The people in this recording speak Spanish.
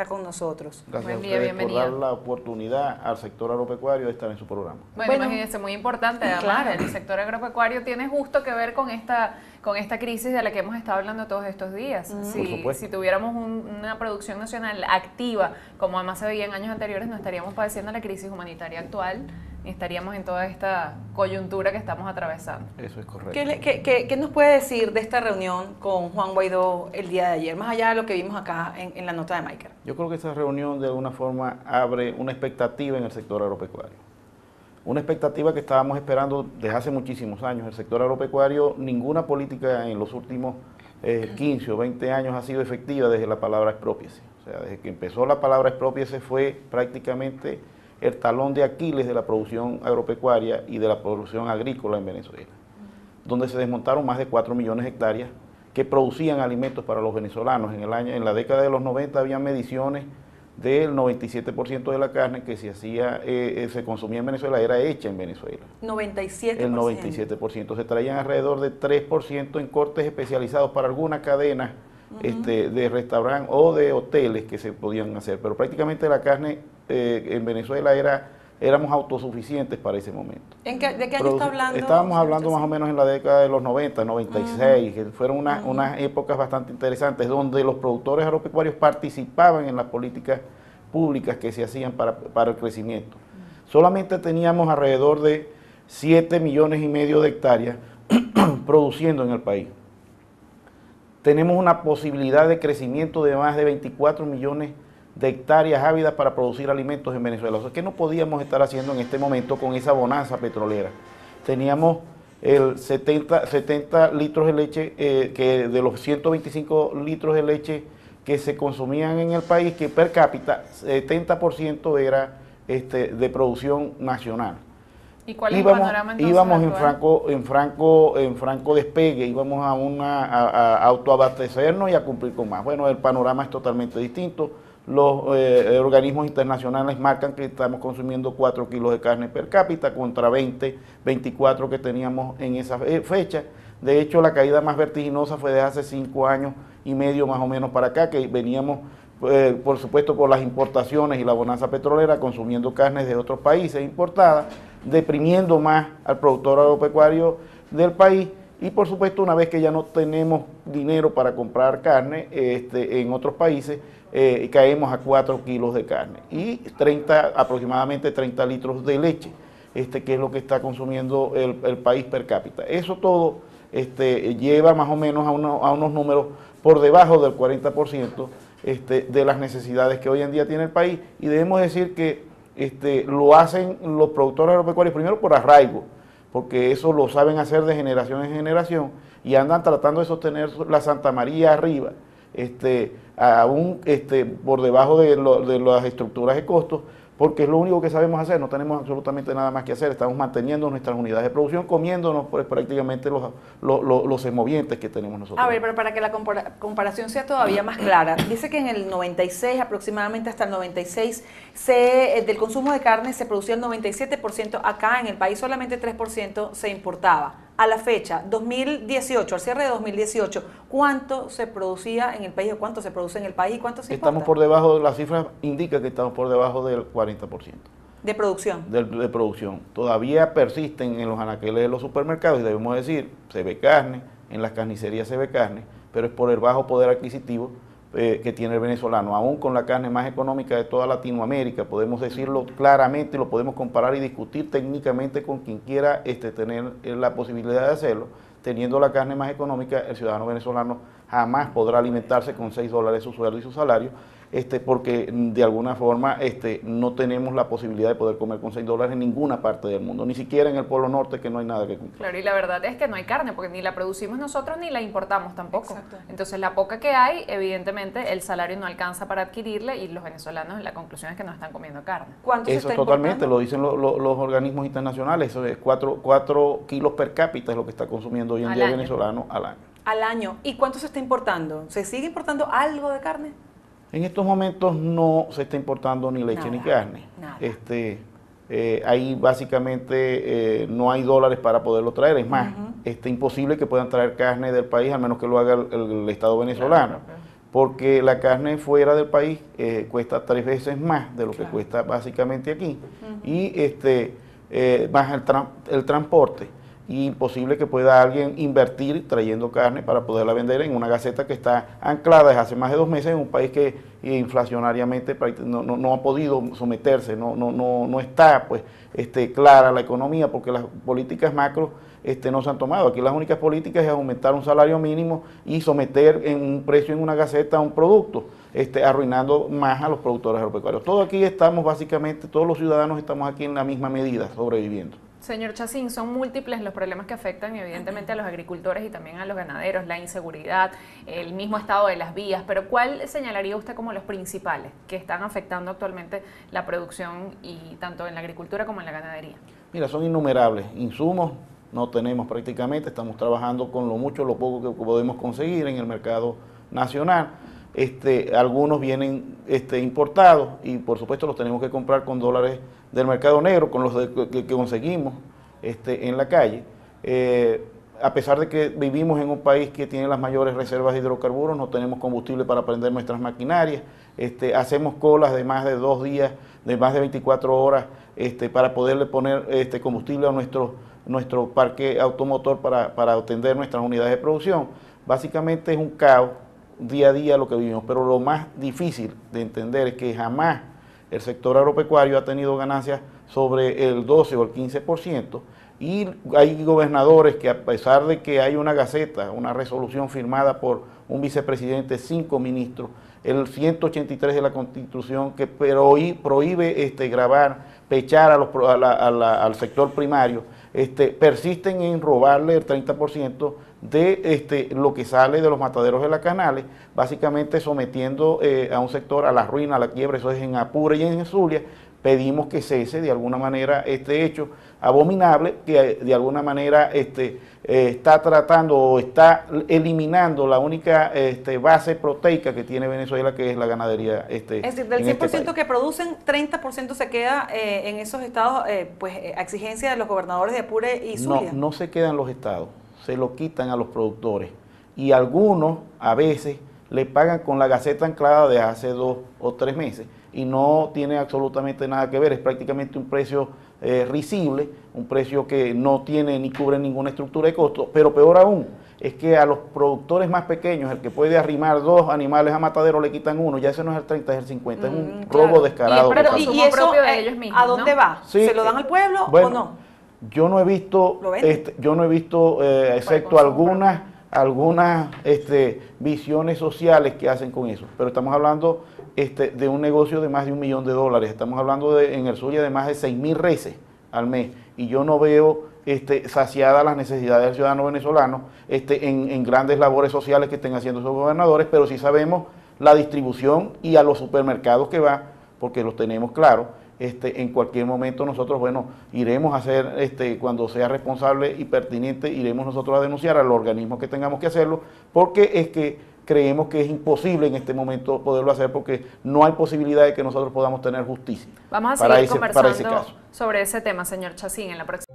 con nosotros. Gracias Buen a día, ustedes por bienvenida. dar la oportunidad al sector agropecuario de estar en su programa. Bueno, imagínense, muy importante, además, claro. el sector agropecuario tiene justo que ver con esta crisis de la que hemos estado hablando todos estos días. Por Si, supuesto. si tuviéramos una producción nacional activa, como además se veía en años anteriores, no estaríamos padeciendo la crisis humanitaria actual, ni estaríamos en toda esta coyuntura que estamos atravesando. Eso es correcto. ¿Qué nos puede decir de esta reunión con Juan Guaidó el día de ayer, más allá de lo que vimos acá en la nota de Michael? Yo creo que esta reunión de alguna forma abre una expectativa en el sector agropecuario. Una expectativa que estábamos esperando desde hace muchísimos años. El sector agropecuario, ninguna política en los últimos 15 o 20 años ha sido efectiva desde la palabra expropiese. O sea, desde que empezó la palabra expropiese fue prácticamente el talón de Aquiles de la producción agropecuaria y de la producción agrícola en Venezuela, donde se desmontaron más de 4 millones de hectáreas que producían alimentos para los venezolanos. En la década de los 90 había mediciones del 97% de la carne que se consumía en Venezuela era hecha en Venezuela. 97%. El 97%. Se traían alrededor de 3% en cortes especializados para alguna cadena de restaurantes o de hoteles que se podían hacer, pero prácticamente la carne en Venezuela éramos autosuficientes para ese momento. ¿De qué año está hablando? Estábamos hablando más o menos en la década de los 90, 96, que fueron unas épocas bastante interesantes, donde los productores agropecuarios participaban en las políticas públicas que se hacían para el crecimiento. Solamente teníamos alrededor de 7,5 millones de hectáreas produciendo en el país. Tenemos una posibilidad de crecimiento de más de 24 millones de hectáreas ávidas para producir alimentos en Venezuela. O sea, ¿qué no podíamos estar haciendo en este momento con esa bonanza petrolera? Teníamos el 70 litros de leche, que de los 125 litros de leche que se consumían en el país, que per cápita 70% era de producción nacional. ¿Y cuál es el panorama entonces Íbamos actual? en franco despegue, íbamos a autoabastecernos y a cumplir con más. Bueno, el panorama es totalmente distinto. Los organismos internacionales marcan que estamos consumiendo 4 kilos de carne per cápita contra 24 que teníamos en esa fecha. De hecho, la caída más vertiginosa fue de hace 5 años y medio más o menos para acá, que veníamos, por supuesto, por las importaciones y la bonanza petrolera, consumiendo carnes de otros países importadas, deprimiendo más al productor agropecuario del país. Y por supuesto, una vez que ya no tenemos dinero para comprar carne en otros países, caemos a 4 kilos de carne y aproximadamente 30 litros de leche, que es lo que está consumiendo el país per cápita. Eso todo lleva más o menos a unos números por debajo del 40% de las necesidades que hoy en día tiene el país, y debemos decir que lo hacen los productores agropecuarios primero por arraigo, porque eso lo saben hacer de generación en generación y andan tratando de sostener la Santa María arriba, aún por debajo de las estructuras de costos, porque es lo único que sabemos hacer, no tenemos absolutamente nada más que hacer, estamos manteniendo nuestras unidades de producción, comiéndonos pues, prácticamente los semovientes que tenemos nosotros. A ver, pero para que la comparación sea todavía más clara, dice que en el 96, aproximadamente hasta el 96, del consumo de carne se producía el 97%, acá en el país solamente 3% se importaba. A la fecha, 2018, al cierre de 2018, ¿cuánto se producía en el país o cuánto se produce en el país y cuánto se importa? Estamos por debajo, la cifra indica que estamos por debajo del 40%. ¿De producción? De producción. Todavía persisten en los anaqueles de los supermercados y debemos decir, se ve carne, en las carnicerías se ve carne, pero es por el bajo poder adquisitivo que tiene el venezolano. Aún con la carne más económica de toda Latinoamérica, podemos decirlo claramente, lo podemos comparar y discutir técnicamente con quien quiera tener la posibilidad de hacerlo. Teniendo la carne más económica, el ciudadano venezolano jamás podrá alimentarse con $6 su sueldo y su salario, porque de alguna forma no tenemos la posibilidad de poder comer con $6 en ninguna parte del mundo, ni siquiera en el Polo Norte, que no hay nada que comprar. Claro, y la verdad es que no hay carne, porque ni la producimos nosotros ni la importamos tampoco. Exacto. Entonces, la poca que hay, evidentemente, el salario no alcanza para adquirirla y los venezolanos, la conclusión es que no están comiendo carne. ¿Cuánto se Eso está totalmente, importando? lo dicen los organismos internacionales, eso es 4 kilos per cápita es lo que está consumiendo hoy en Al día el año. venezolano al año. Al año. ¿Y cuánto se está importando? ¿Se sigue importando algo de carne? En estos momentos no se está importando ni leche ni carne. Nada. Ahí básicamente no hay dólares para poderlo traer. Es más, imposible que puedan traer carne del país, al menos que lo haga el Estado venezolano. Claro. porque la carne fuera del país cuesta 3 veces más de lo que cuesta básicamente aquí, y más el transporte, y imposible que pueda alguien invertir trayendo carne para poderla vender en una gaceta que está anclada desde hace más de 2 meses en un país que inflacionariamente no ha podido someterse, no está pues clara la economía, porque las políticas macro no se han tomado. Aquí las únicas políticas es aumentar un salario mínimo y someter en un precio en una gaceta a un producto, arruinando más a los productores agropecuarios. Todos aquí estamos básicamente, todos los ciudadanos estamos aquí en la misma medida, sobreviviendo. Señor Chacín, son múltiples los problemas que afectan evidentemente a los agricultores y también a los ganaderos, la inseguridad, el mismo estado de las vías, pero ¿cuál señalaría usted como los principales que están afectando actualmente la producción y tanto en la agricultura como en la ganadería? Mira, son innumerables. Insumos no tenemos prácticamente, estamos trabajando con lo mucho, lo poco que podemos conseguir en el mercado nacional. Algunos vienen importados y por supuesto los tenemos que comprar con dólares del mercado negro, con los que conseguimos en la calle. A pesar de que vivimos en un país que tiene las mayores reservas de hidrocarburos, no tenemos combustible para prender nuestras maquinarias, hacemos colas de más de 2 días, de más de 24 horas, para poderle poner combustible a nuestro parque automotor para atender nuestras unidades de producción. Básicamente es un caos día a día lo que vivimos, pero lo más difícil de entender es que jamás el sector agropecuario ha tenido ganancias sobre el 12 o el 15%, y hay gobernadores que, a pesar de que hay una gaceta, una resolución firmada por un vicepresidente, 5 ministros, el 183 de la Constitución que prohíbe grabar, pechar al sector primario, persisten en robarle el 30% de lo que sale de los mataderos de las canales, básicamente sometiendo a un sector a la ruina, a la quiebra. Eso es en Apure y en Zulia. Pedimos que cese de alguna manera este hecho abominable que de alguna manera está tratando o está eliminando la única base proteica que tiene Venezuela, que es la ganadería. Es decir, del 100% que producen, 30% se queda en esos estados, a exigencia de los gobernadores de Apure y Zulia. No se quedan en los estados, se lo quitan a los productores, y algunos a veces le pagan con la gaceta anclada de hace 2 o 3 meses y no tiene absolutamente nada que ver, es prácticamente un precio risible, un precio que no tiene ni cubre ninguna estructura de costo, pero peor aún es que a los productores más pequeños, el que puede arrimar 2 animales a matadero, le quitan 1, ya ese no es el 30, es el 50, es un robo descarado. ¿Y eso propio de ellos mismos, a dónde va? Sí, ¿Se lo dan al pueblo bueno, o no? Yo no he visto, excepto algunas visiones sociales que hacen con eso, pero estamos hablando de un negocio de más de $1 millón, estamos hablando en el Zulia de más de 6.000 reses al mes, y yo no veo saciadas las necesidades del ciudadano venezolano en grandes labores sociales que estén haciendo esos gobernadores, pero sí sabemos la distribución y a los supermercados que va, porque los tenemos claros. En cualquier momento nosotros, iremos a hacer, cuando sea responsable y pertinente, iremos nosotros a denunciar a los organismos que tengamos que hacerlo, porque es que creemos que es imposible en este momento poderlo hacer, porque no hay posibilidad de que nosotros podamos tener justicia. Vamos a seguir conversando sobre ese tema, señor Chacín, en la próxima.